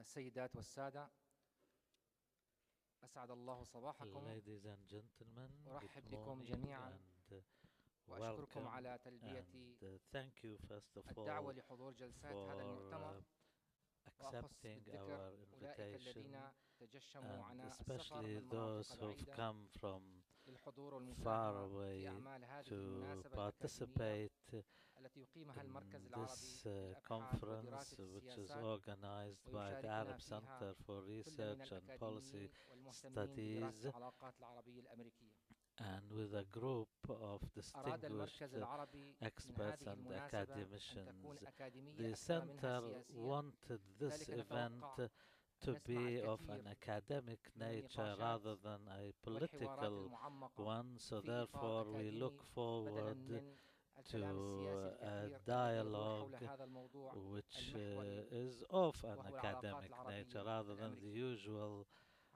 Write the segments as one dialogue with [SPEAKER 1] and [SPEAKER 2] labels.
[SPEAKER 1] السيدات والسادة، أسعد الله صباحكم.
[SPEAKER 2] Ladies and gentlemen,
[SPEAKER 1] أرحب
[SPEAKER 2] good
[SPEAKER 1] بكم
[SPEAKER 2] morning
[SPEAKER 1] جميعا
[SPEAKER 2] and
[SPEAKER 1] وأشكركم
[SPEAKER 2] welcome
[SPEAKER 1] على تلبية
[SPEAKER 2] and thank you first of
[SPEAKER 1] الدعوة
[SPEAKER 2] all
[SPEAKER 1] لحضور جلسات
[SPEAKER 2] for
[SPEAKER 1] هذا المؤتمر، وأخص
[SPEAKER 2] accepting
[SPEAKER 1] بالذكر
[SPEAKER 2] our
[SPEAKER 1] أولئك
[SPEAKER 2] invitation
[SPEAKER 1] الذين تجشموا
[SPEAKER 2] and
[SPEAKER 1] عناء السفر
[SPEAKER 2] especially
[SPEAKER 1] من مناطق
[SPEAKER 2] those who've
[SPEAKER 1] بعيدة
[SPEAKER 2] come from
[SPEAKER 1] للحضور
[SPEAKER 2] far
[SPEAKER 1] والمساهمة في
[SPEAKER 2] away
[SPEAKER 1] أعمال هذه
[SPEAKER 2] to
[SPEAKER 1] المناسبة الأكاديمية
[SPEAKER 2] participate
[SPEAKER 1] التي يقيمها المركز
[SPEAKER 2] in
[SPEAKER 1] العربي
[SPEAKER 2] this
[SPEAKER 1] للأبحاث
[SPEAKER 2] conference
[SPEAKER 1] ودراسة
[SPEAKER 2] which is
[SPEAKER 1] السياسات،
[SPEAKER 2] organized by the
[SPEAKER 1] ويشاركنا
[SPEAKER 2] Arab
[SPEAKER 1] فيها
[SPEAKER 2] Center for
[SPEAKER 1] كل من
[SPEAKER 2] Research and Policy
[SPEAKER 1] الأكاديميين والمهتمين
[SPEAKER 2] Studies
[SPEAKER 1] بدراسة العلاقات العربية الأمريكية.
[SPEAKER 2] and with a group of
[SPEAKER 1] أراد
[SPEAKER 2] distinguished
[SPEAKER 1] المركز العربي من
[SPEAKER 2] experts
[SPEAKER 1] هذه
[SPEAKER 2] and
[SPEAKER 1] المناسبة أن تكون
[SPEAKER 2] academicians.
[SPEAKER 1] أكاديمية
[SPEAKER 2] The
[SPEAKER 1] أكثر منها
[SPEAKER 2] center
[SPEAKER 1] سياسية،
[SPEAKER 2] wanted this
[SPEAKER 1] لذلك
[SPEAKER 2] event
[SPEAKER 1] نتوقع
[SPEAKER 2] to
[SPEAKER 1] أن نسمع
[SPEAKER 2] be of
[SPEAKER 1] الكثير
[SPEAKER 2] an academic
[SPEAKER 1] من
[SPEAKER 2] nature
[SPEAKER 1] النقاشات
[SPEAKER 2] rather than a
[SPEAKER 1] والحوارات
[SPEAKER 2] political
[SPEAKER 1] المعمقة
[SPEAKER 2] one, so
[SPEAKER 1] في إطار
[SPEAKER 2] therefore we look
[SPEAKER 1] أكاديمي بدلا
[SPEAKER 2] forward
[SPEAKER 1] من الكلام السياسي
[SPEAKER 2] to a
[SPEAKER 1] الكثير الذي يدور حول
[SPEAKER 2] dialogue
[SPEAKER 1] هذا الموضوع
[SPEAKER 2] which
[SPEAKER 1] المحوري
[SPEAKER 2] is of an
[SPEAKER 1] وهو العلاقات
[SPEAKER 2] academic nature
[SPEAKER 1] العربية
[SPEAKER 2] rather than the
[SPEAKER 1] الأمريكية.
[SPEAKER 2] usual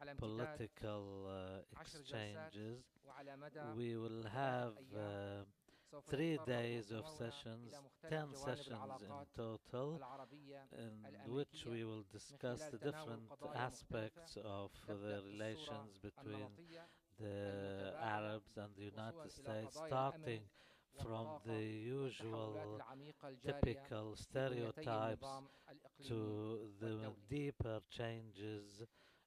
[SPEAKER 1] على امتداد
[SPEAKER 2] political
[SPEAKER 1] 10 جلسات
[SPEAKER 2] exchanges.
[SPEAKER 1] وعلى مدى
[SPEAKER 2] We will
[SPEAKER 1] 3
[SPEAKER 2] have
[SPEAKER 1] أيام سوف
[SPEAKER 2] 3
[SPEAKER 1] يتطرق
[SPEAKER 2] days of
[SPEAKER 1] مؤتمرنا
[SPEAKER 2] sessions,
[SPEAKER 1] إلى مختلف
[SPEAKER 2] 10
[SPEAKER 1] جوانب
[SPEAKER 2] sessions in
[SPEAKER 1] العلاقات
[SPEAKER 2] total,
[SPEAKER 1] العربية
[SPEAKER 2] in which
[SPEAKER 1] الأمريكية
[SPEAKER 2] we will
[SPEAKER 1] من
[SPEAKER 2] discuss
[SPEAKER 1] خلال
[SPEAKER 2] the
[SPEAKER 1] تناول
[SPEAKER 2] different
[SPEAKER 1] قضايا مختلفة
[SPEAKER 2] aspects of
[SPEAKER 1] تبدأ
[SPEAKER 2] the
[SPEAKER 1] بالصورة
[SPEAKER 2] relations between
[SPEAKER 1] النمطية
[SPEAKER 2] the
[SPEAKER 1] المتبادلة
[SPEAKER 2] Arabs and the
[SPEAKER 1] وصولا
[SPEAKER 2] United
[SPEAKER 1] إلى
[SPEAKER 2] States,
[SPEAKER 1] قضايا
[SPEAKER 2] starting
[SPEAKER 1] الأمن
[SPEAKER 2] from
[SPEAKER 1] والطاقة
[SPEAKER 2] the
[SPEAKER 1] والتحولات
[SPEAKER 2] usual
[SPEAKER 1] العميقة الجارية
[SPEAKER 2] typical
[SPEAKER 1] في بنيتي
[SPEAKER 2] stereotypes
[SPEAKER 1] النظام الإقليمي
[SPEAKER 2] to the
[SPEAKER 1] والدولي.
[SPEAKER 2] deeper changes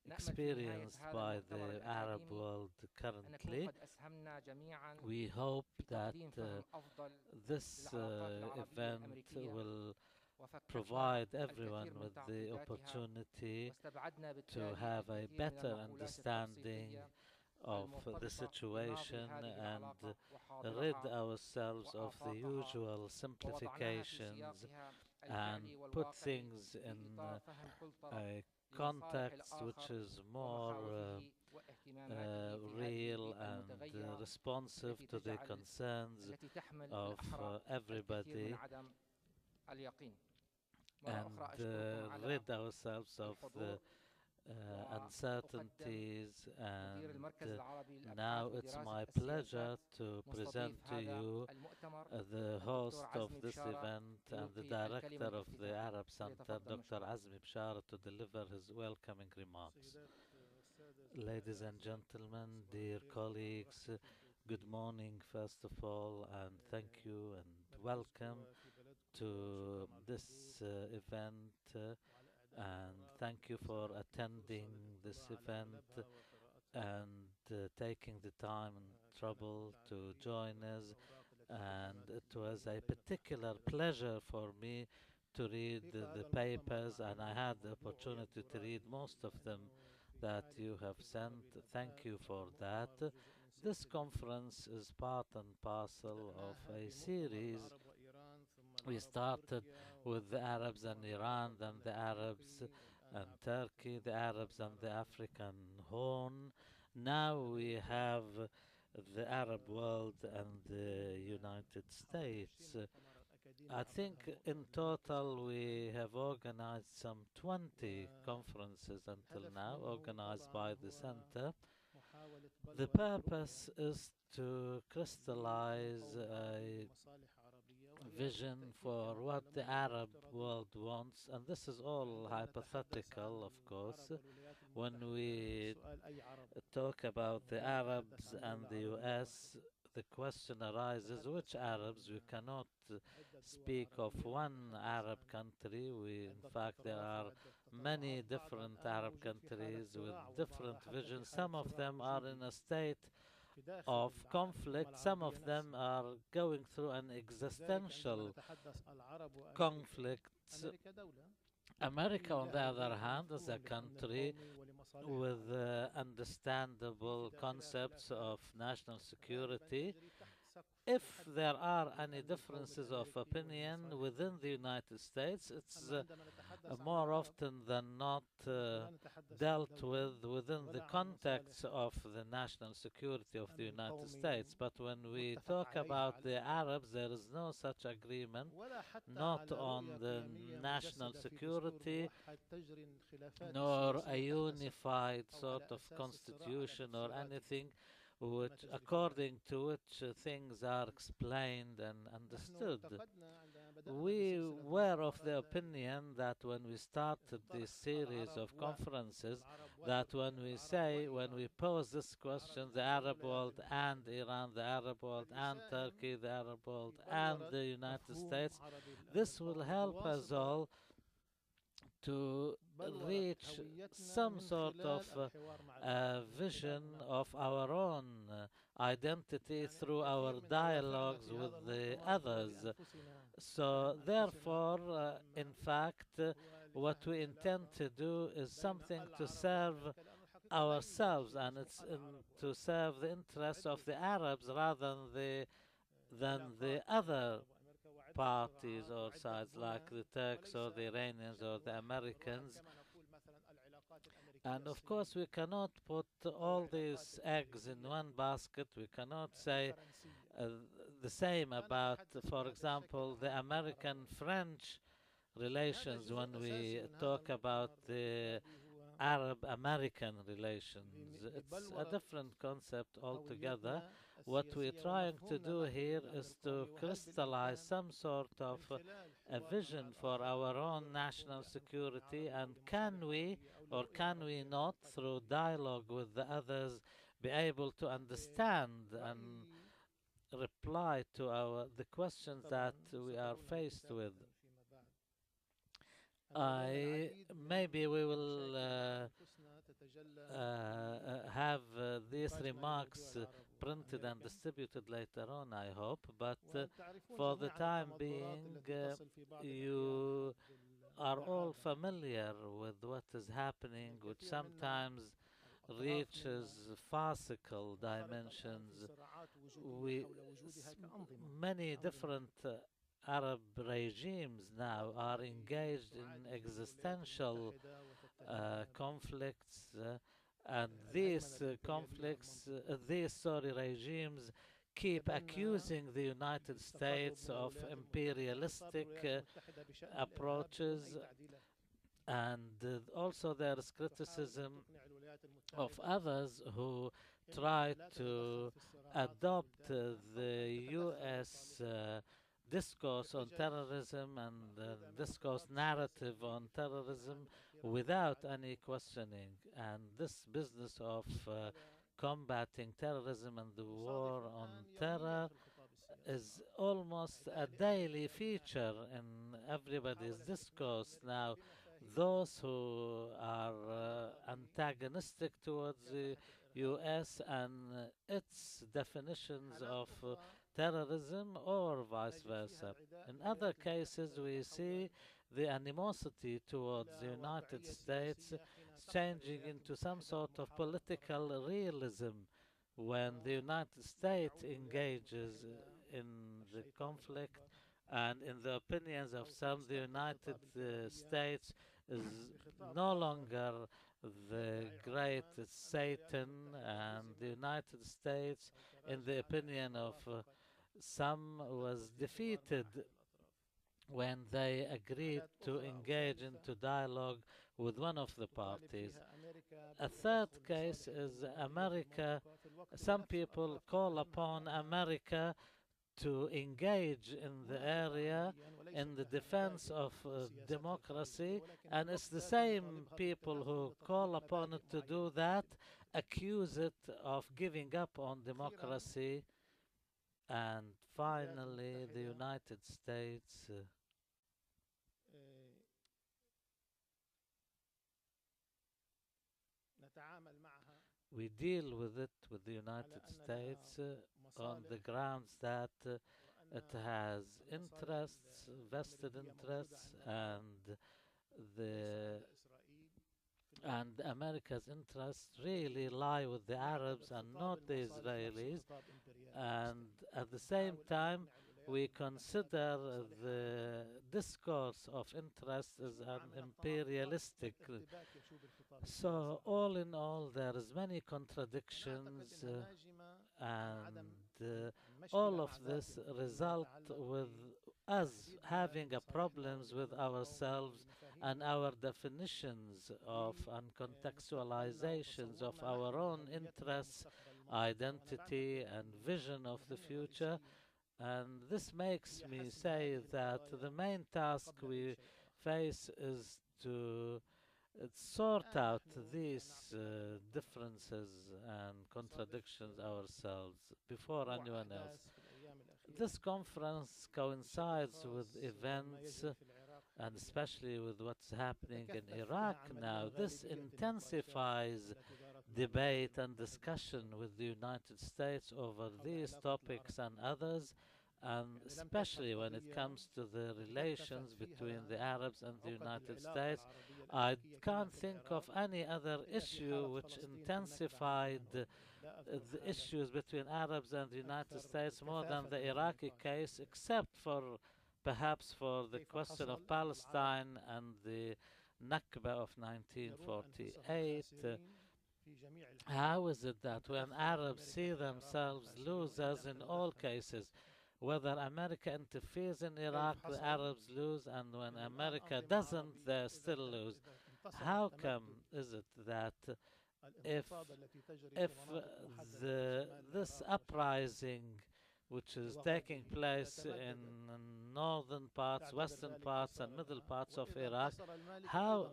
[SPEAKER 1] نأمل في نهاية
[SPEAKER 2] experienced
[SPEAKER 1] هذا
[SPEAKER 2] by
[SPEAKER 1] المؤتمر
[SPEAKER 2] the Arab
[SPEAKER 1] الأكاديمي
[SPEAKER 2] world
[SPEAKER 1] أن نكون
[SPEAKER 2] currently.
[SPEAKER 1] قد أسهمنا جميعا
[SPEAKER 2] We hope
[SPEAKER 1] في
[SPEAKER 2] that
[SPEAKER 1] تقديم فهم أفضل
[SPEAKER 2] this
[SPEAKER 1] للعلاقات العربية
[SPEAKER 2] event
[SPEAKER 1] الأمريكية،
[SPEAKER 2] will
[SPEAKER 1] وفككنا
[SPEAKER 2] provide
[SPEAKER 1] الكثير
[SPEAKER 2] everyone
[SPEAKER 1] من
[SPEAKER 2] with the
[SPEAKER 1] تعقيداتها،
[SPEAKER 2] opportunity
[SPEAKER 1] واستبعدنا
[SPEAKER 2] to
[SPEAKER 1] بالتالي
[SPEAKER 2] have a
[SPEAKER 1] الكثير من
[SPEAKER 2] better
[SPEAKER 1] المقولات
[SPEAKER 2] understanding
[SPEAKER 1] التفصيلية
[SPEAKER 2] of the
[SPEAKER 1] المرتبطة بماضي
[SPEAKER 2] situation
[SPEAKER 1] هذه
[SPEAKER 2] and
[SPEAKER 1] العلاقة
[SPEAKER 2] rid
[SPEAKER 1] وحاضرها
[SPEAKER 2] ourselves of the
[SPEAKER 1] وآفاقها،
[SPEAKER 2] usual
[SPEAKER 1] ووضعناها في
[SPEAKER 2] simplifications
[SPEAKER 1] سياقها
[SPEAKER 2] and
[SPEAKER 1] الفعلي
[SPEAKER 2] put
[SPEAKER 1] والواقعي
[SPEAKER 2] things
[SPEAKER 1] في
[SPEAKER 2] in
[SPEAKER 1] إطار فهم كل طرف
[SPEAKER 2] a
[SPEAKER 1] لمصالح
[SPEAKER 2] context which
[SPEAKER 1] الآخر
[SPEAKER 2] is more
[SPEAKER 1] ومخاوفه واهتماماته في هذه
[SPEAKER 2] real
[SPEAKER 1] البيئة
[SPEAKER 2] and
[SPEAKER 1] المتغيرة
[SPEAKER 2] responsive
[SPEAKER 1] التي
[SPEAKER 2] to the
[SPEAKER 1] تجعل
[SPEAKER 2] concerns
[SPEAKER 1] التي تحمل
[SPEAKER 2] of
[SPEAKER 1] بالأحرى الكثير من
[SPEAKER 2] everybody
[SPEAKER 1] عدم اليقين. مرة
[SPEAKER 2] and
[SPEAKER 1] أخرى أشكركم على
[SPEAKER 2] rid ourselves of the
[SPEAKER 1] الحضور،
[SPEAKER 2] uncertainties.
[SPEAKER 1] مدير
[SPEAKER 2] And
[SPEAKER 1] المركز العربي
[SPEAKER 2] now
[SPEAKER 1] للأبحاث
[SPEAKER 2] it's
[SPEAKER 1] ودراسة
[SPEAKER 2] my
[SPEAKER 1] السياسات
[SPEAKER 2] pleasure to present
[SPEAKER 1] مستضيف
[SPEAKER 2] to
[SPEAKER 1] هذا
[SPEAKER 2] you
[SPEAKER 1] المؤتمر
[SPEAKER 2] the
[SPEAKER 1] الدكتور
[SPEAKER 2] host of
[SPEAKER 1] عزمي
[SPEAKER 2] this
[SPEAKER 1] بشارة
[SPEAKER 2] event and the
[SPEAKER 1] ليلقي الكلمة
[SPEAKER 2] director of the
[SPEAKER 1] الافتتاحية.
[SPEAKER 2] Arab Center,
[SPEAKER 1] فليتفضل
[SPEAKER 2] Dr.
[SPEAKER 1] مشكورا.
[SPEAKER 2] Azmi Bishara, to deliver his welcoming remarks. Ladies and gentlemen, dear colleagues, good morning first of all, and thank you and welcome to this event, and thank you for attending this event and taking the time and trouble to join us. And it was a particular pleasure for me to read the papers, and I had the opportunity to read most of them that you have sent. Thank you for that. This conference is part and parcel of a series. We started with the Arabs and Iran, then the Arabs and Turkey, the Arabs and the African Horn. Now we have the Arab world and the United States. I think in total we have organized some 20 conferences until now, organized by the center. The purpose is to crystallize a vision for what the Arab world wants, and this is all hypothetical, of course. When we talk about the Arabs and the US, the question arises, which Arabs? We cannot speak of one Arab country. In fact, there are many different Arab countries with different visions. Some of them are in a state of conflict. Some of them are going through an existential conflict. America, on the other hand, is a country with understandable concepts of national security. If there are any differences of opinion within the United States, it's more often than not dealt with within the context of the national security of the United States. But when we talk about the Arabs, there is no such agreement, not on the national security, nor a unified sort of constitution or anything according to which things are explained and understood. we were of the opinion that when we started this series of conferences, that when we pose this question, the Arab world and Iran, the Arab world and Turkey, the Arab world and the United States, this will help us all to reach some sort of vision of our own identity through our dialogues with the others. So, therefore, in fact, what we intend to do is something to serve ourselves, and it's to serve the interests of the Arabs rather than the other parties or sides like the Turks or the Iranians or the Americans. And of course, we cannot put all these eggs in one basket. We cannot say uh, the same about, for example, the American French relations when we talk about the Arab American relations. It's a different concept altogether. What we're trying to do here is to crystallize some sort of a vision for our own national security, and can we or can we not, through dialogue with the others, be able to understand and reply to the questions that we are faced with. I maybe we will have these remarks printed and distributed later on, I hope. But for the time being, you are all familiar with what is happening, which sometimes reaches farcical dimensions. We Many different Arab regimes now are engaged in existential conflicts, and these regimes keep accusing the United States of imperialistic approaches, and also there is criticism of others who try to adopt the US discourse on terrorism and discourse narrative on terrorism without any questioning. And this business of combating terrorism and the war on terror is almost a daily feature in everybody's discourse now. Those who are antagonistic towards the US and its definitions of terrorism, or vice versa. In other cases, we see the animosity towards the United States changing into some sort of political realism when the United States engages in the conflict, and in the opinions of some, the United States is no longer the great Satan, and the United States, in the opinion of some, was defeated when they agreed to engage into dialogue with one of the parties. A third case is America. Some people call upon America to engage in the area in the defense of democracy, and it's the same people who call upon it to do that accuse it of giving up on democracy. And finally, the United States we deal with it, with the United States, on the grounds that it has interests, vested interests, the and America's interests really lie with the Arabs and not the Israelis. And at the same time, we consider the discourse of interest as an imperialistic. So, all in all, there is many contradictions, and all of this result with us having a problems with ourselves and our definitions of and contextualizations of our own interests, identity, and vision of the future. And this makes me say that the main task we face is to sort out these differences and contradictions ourselves before anyone else. This conference coincides with events and especially with what's happening in Iraq now. This intensifies debate and discussion with the United States over these topics and others, and especially when it comes to the relations between the Arabs and the United States. I can't think of any other issue which intensified the issues between Arabs and the United States more than the Iraqi case, except for perhaps for the question of Palestine and the Nakba of 1948. How is it that when Arabs see themselves losers in all cases, whether America interferes in Iraq, the Arabs lose, and when America doesn't, they still lose? How come is it that if this uprising, which is taking place in northern parts, western parts, and middle parts of Iraq, how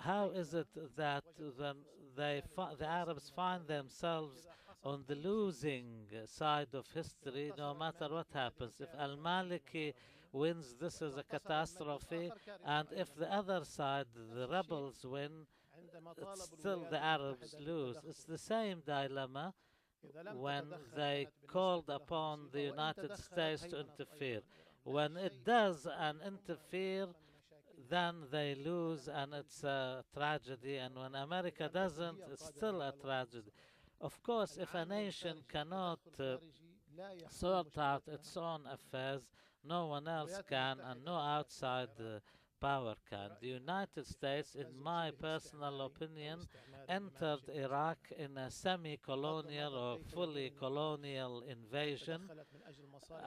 [SPEAKER 2] how is it that then the Arabs find themselves on the losing side of history no matter what happens? If Al Maliki wins, this is a catastrophe, and if the other side, the rebels, win, it's still the Arabs lose. It's the same dilemma when they called upon the United States to interfere. When it does and interfere, then they lose and it's a tragedy. And when America doesn't, it's still a tragedy. Of course, if a nation cannot sort out its own affairs, no one else can, and no outside power can. The United States, in my personal opinion, entered Iraq in a semi colonial or fully colonial invasion.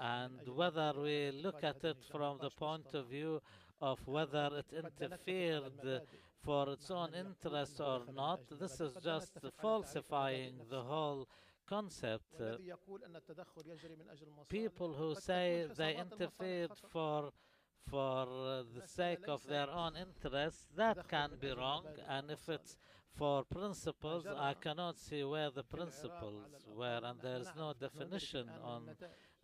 [SPEAKER 2] And whether we look at it from the point of view of whether it interfered for its own interest or not, this is just falsifying the whole concept. People who say they interfered for the sake of their own interests, that can be wrong. And if it's for principles, I cannot see where the principles were, and there is no definition on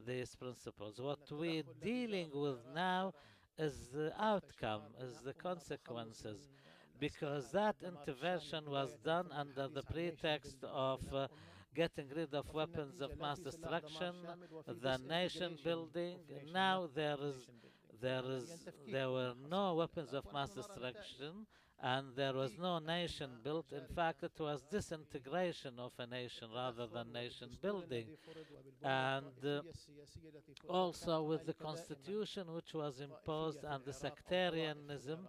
[SPEAKER 2] these principles. What we're dealing with now is the outcome, is the consequences, because that intervention was done under the pretext of getting rid of weapons of mass destruction, the nation building. Now there were no weapons of mass destruction, and there was no nation built. In fact, it was disintegration of a nation rather than nation building. And also with the constitution which was imposed and the sectarianism,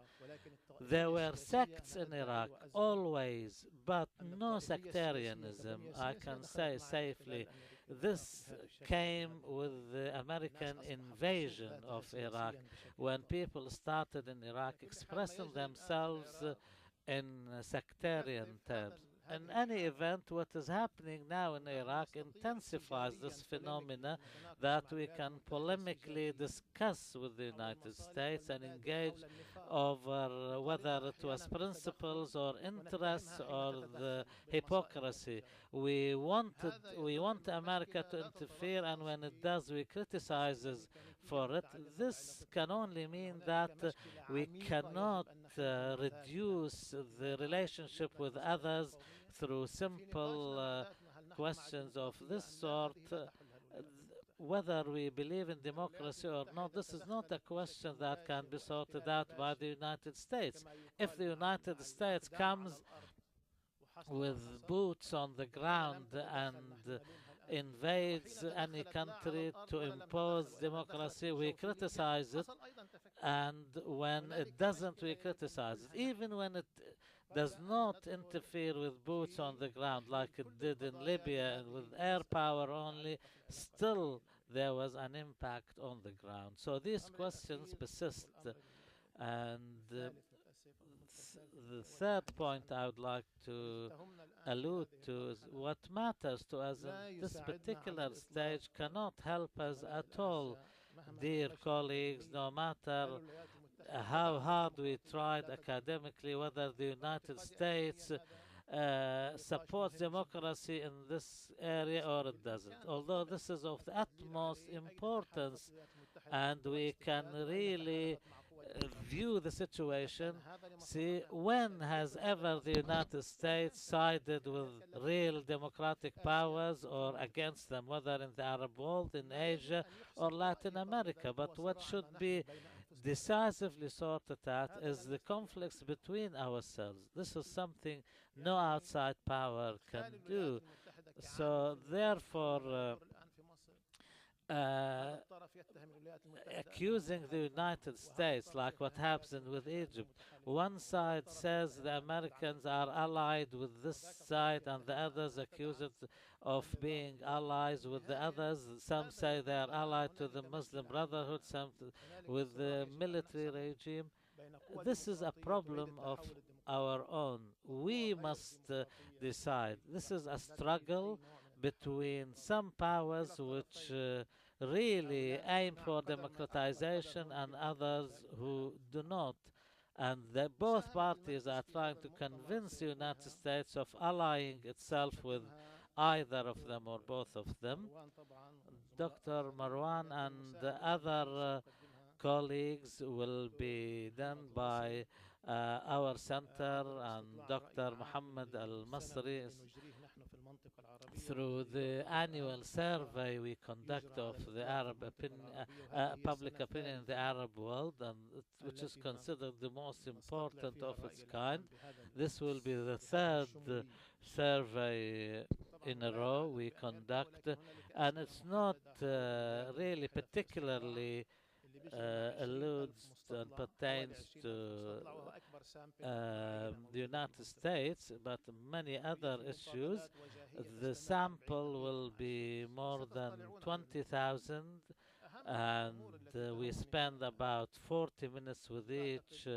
[SPEAKER 2] there were sects in Iraq always, but no sectarianism, I can say safely. This came with the American invasion of Iraq, when people started in Iraq expressing themselves in sectarian terms. In any event, what is happening now in Iraq intensifies this phenomena that we can polemically discuss with the United States and engage over whether it was principles or interests or the hypocrisy. We want America to interfere, and when it does, we criticize for it. This can only mean that we cannot reduce the relationship with others through simple questions of this sort. Whether we believe in democracy or not, this is not a question that can be sorted out by the United States. If the United States comes with boots on the ground and invades any country to impose democracy, we criticize it, and when it doesn't, we criticize it. Even when it does not interfere with boots on the ground like it did in Libya and with air power only, still there was an impact on the ground. So these questions persist, and the third point I would like to allude to is what matters to us in this particular stage cannot help us at all, dear colleagues, no matter how hard we tried academically, whether the United States supports democracy in this area or it doesn't. Although this is of the utmost importance, and we can really view the situation. See, when has ever the United States sided with real democratic powers or against them, whether in the Arab world, in Asia, or Latin America? But what should be decisively sorted out is the conflicts between ourselves. This is something no outside power can do. So, therefore, uh, accusing the United States, like what happened with Egypt. One side says the Americans are allied with this side, and the others accuse it of being allies with the others. Some say they are allied to the Muslim Brotherhood, some with the military regime. This is a problem of our own. We must decide. This is a struggle between some powers which really aim for democratization and others who do not. And both parties are trying to convince the United States of allying itself with either of them or both of them. Dr. Marwan and the other colleagues will be done by our center and Dr. Muhammad Al Masri through the annual survey we conduct of the public opinion in the Arab world, and which is considered the most important of its kind. This will be the third survey in a row we conduct, and it's not really particularly alludes and pertains to the United States, but many other issues. The sample will be more than 20,000, and we spend about 40 minutes with each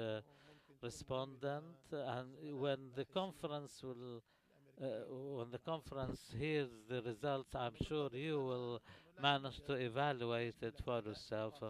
[SPEAKER 2] respondent. And when the conference hears the results, I'm sure you will manage to evaluate it for yourself.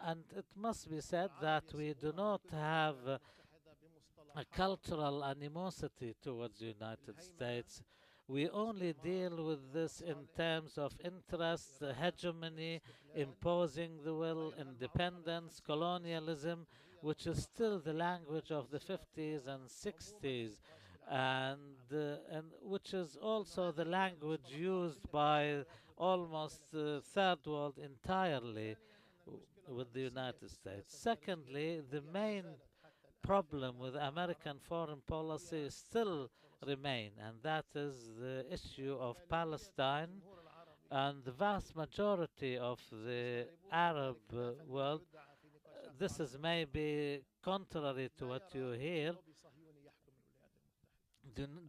[SPEAKER 2] And it must be said that we do not have a cultural animosity towards the United States. We only deal with this in terms of interest, hegemony, imposing the will, independence, colonialism, which is still the language of the 50s and 60s, and which is also the language used by almost the third world entirely with the United States. Secondly, the main problem with American foreign policy still remain, and that is the issue of Palestine. And the vast majority of the Arab world, this is maybe contrary to what you hear,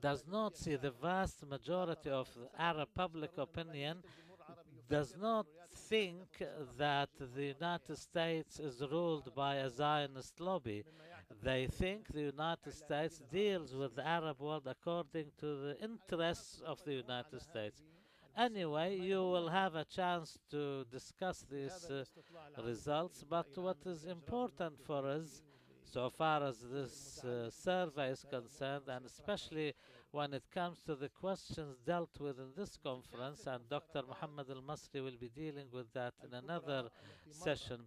[SPEAKER 2] does not see the vast majority of Arab public opinion does not think that the United States is ruled by a Zionist lobby. They think the United States deals with the Arab world according to the interests of the United States. Anyway, you will have a chance to discuss these results, but what is important for us, so far as this survey is concerned, and especially when it comes to the questions dealt with in this conference, and Dr. Muhammad Al Masri will be dealing with that in another session,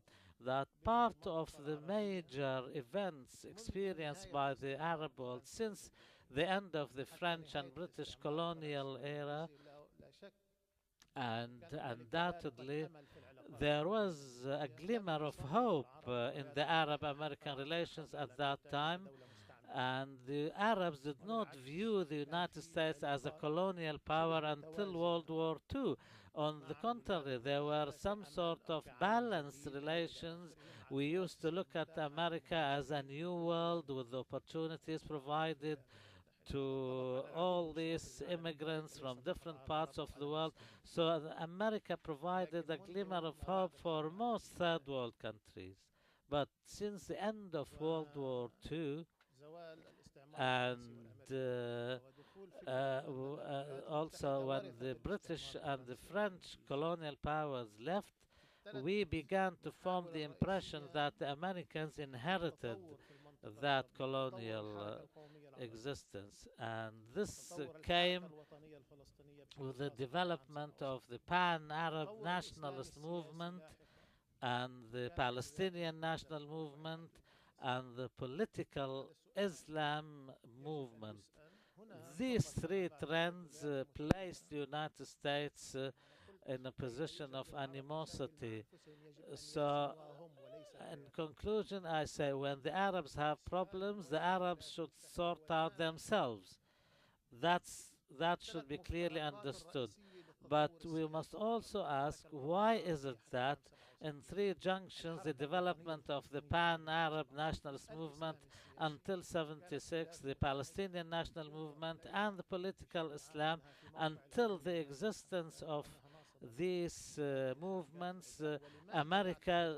[SPEAKER 2] that part of the major events experienced by the Arab world since the end of the French and British colonial era, and undoubtedly there was a glimmer of hope in the Arab American relations at that time, and the Arabs did not view the United States as a colonial power until World War II. On the contrary, there were some sort of balanced relations. We used to look at America as a new world with opportunities provided to all these immigrants from different parts of the world. So America provided a glimmer of hope for most third world countries. But since the end of World War II, And also, when the British and the French colonial powers left, we began to form the impression that the Americans inherited that colonial existence. And this came with the development of the Pan Arab nationalist movement and the Palestinian national movement and the political Islam movement. These three trends placed the United States in a position of animosity. So, in conclusion, I say when the Arabs have problems, the Arabs should sort out themselves. That should be clearly understood. But we must also ask why is it that in three junctions the development of the pan-Arab nationalist movement until 76, the Palestinian national movement and the political Islam until the existence of these movements, America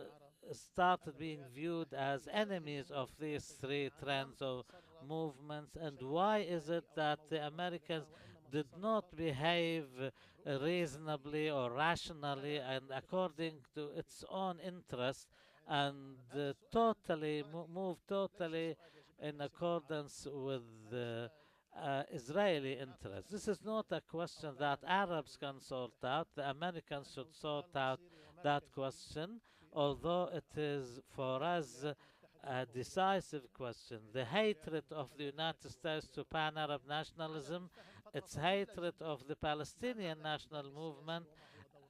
[SPEAKER 2] started being viewed as enemies of these three trends or movements, and why is it that the Americans did not behave reasonably or rationally and according to its own interest and totally move totally in accordance with Israeli interests. This is not a question that Arabs can sort out. The Americans should sort out that question, although it is for us a decisive question. The hatred of the United States to pan-Arab nationalism, its hatred of the Palestinian national movement,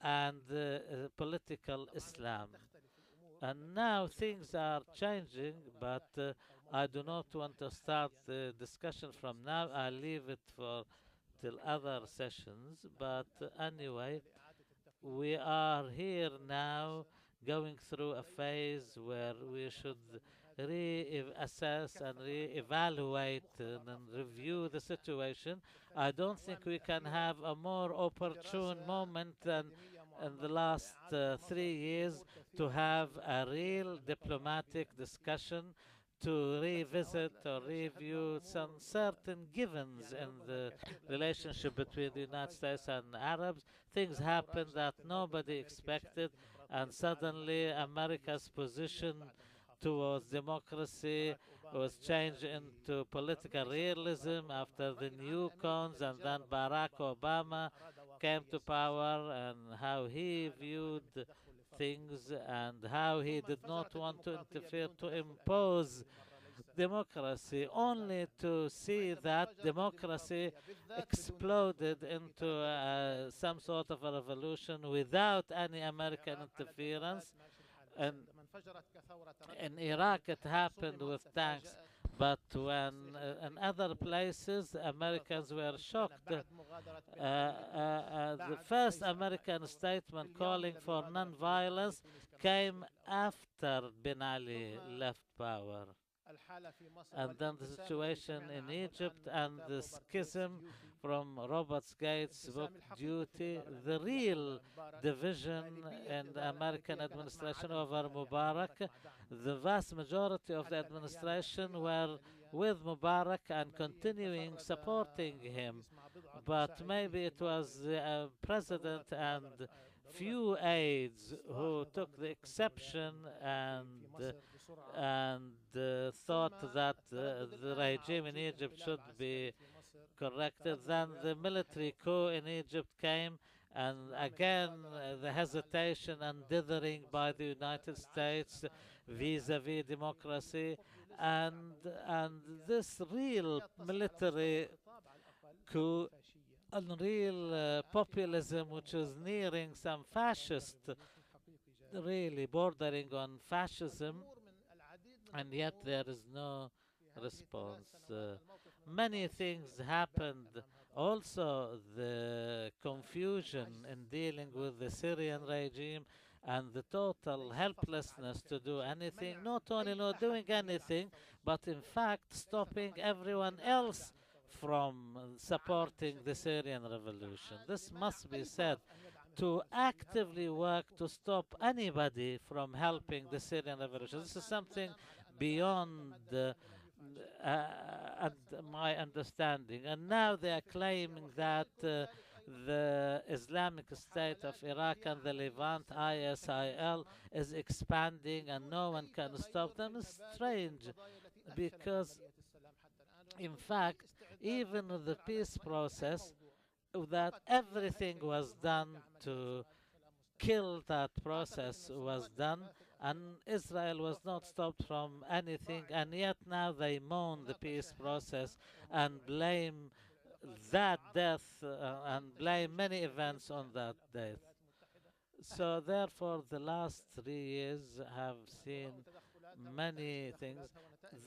[SPEAKER 2] and political Islam. And now things are changing, but I do not want to start the discussion from now. I'll leave it for till other sessions. But anyway, we are here now going through a phase where we should reassess and re-evaluate and review the situation. I don't think we can have a more opportune moment than in the last 3 years to have a real diplomatic discussion to revisit or review some certain givens in the relationship between the United States and Arabs. Things happened that nobody expected, and suddenly America's position towards democracy was changed into political realism after the new cons, and then Barack Obama came to power and how he viewed things and how he did not want to interfere to impose democracy, only to see that democracy exploded into some sort of a revolution without any American interference. And in Iraq, it happened with tanks. But when in other places, Americans were shocked. The first American statement calling for non-violence came after Ben Ali left power. And then the situation in Egypt and the schism from Robert Gates' book Duty, the real division in the American administration over Mubarak. The vast majority of the administration were with Mubarak and continuing supporting him. But maybe it was the president and few aides who took the exception and thought that the regime in Egypt should be corrected. Then the military coup in Egypt came, and again the hesitation and dithering by the United States vis-a-vis democracy, and this real military coup and real populism, which is nearing some fascist, really bordering on fascism, and yet there is no response. Many things happened. Also, the confusion in dealing with the Syrian regime and the total helplessness to do anything, not only not doing anything, but in fact stopping everyone else from supporting the Syrian revolution. This must be said, to actively work to stop anybody from helping the Syrian revolution. This is something beyond and my understanding. And now they are claiming that the Islamic State of Iraq and the Levant, ISIL, is expanding and no one can stop them. It's strange because, in fact, even in the peace process, that everything was done to kill that process was done, and Israel was not stopped from anything, and yet now they mourn the peace process and blame that death and blame many events on that death. So therefore, the last 3 years have seen many things.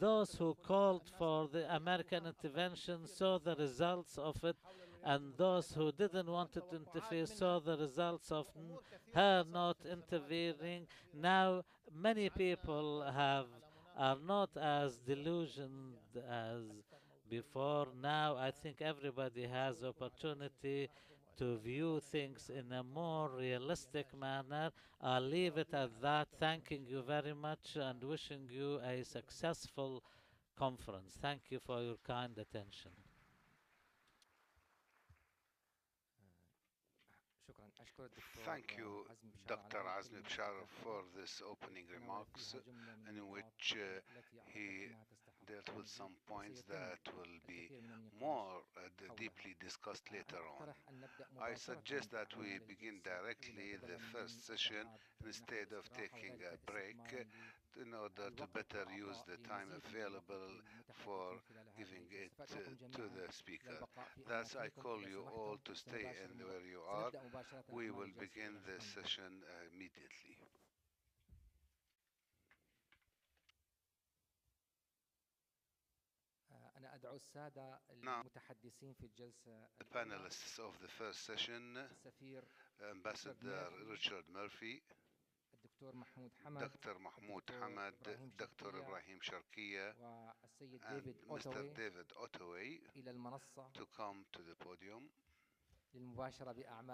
[SPEAKER 2] Those who called for the American intervention saw the results of it, and those who didn't want it to interfere saw the results of her not intervening. Now, many people are not as delusioned as before. Now, I think everybody has opportunity to view things in a more realistic manner. I'll leave it at that. Thanking you very much and wishing you a successful conference. Thank you for your kind attention.
[SPEAKER 3] Thank you, Dr. Azmi Bishara, for this opening remarks in which he dealt with some points that will be more deeply discussed later on. I suggest that we begin directly the first session instead of taking a break in order to better use the time available for giving it to the speaker. Thus, I call you all to stay in where you are. We will begin the session immediately. Now, the panelists of the first session, Ambassador Richard Murphy, Dr. Mahmoud Hamad, Dr. Ibrahim Sharkiya, and Mr. David Ottaway to come to the podium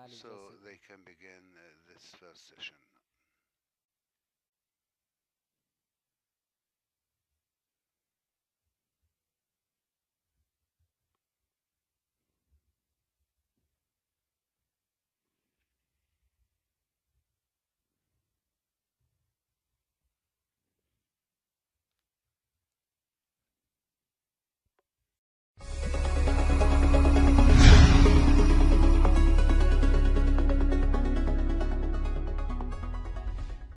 [SPEAKER 3] so they can begin this first session.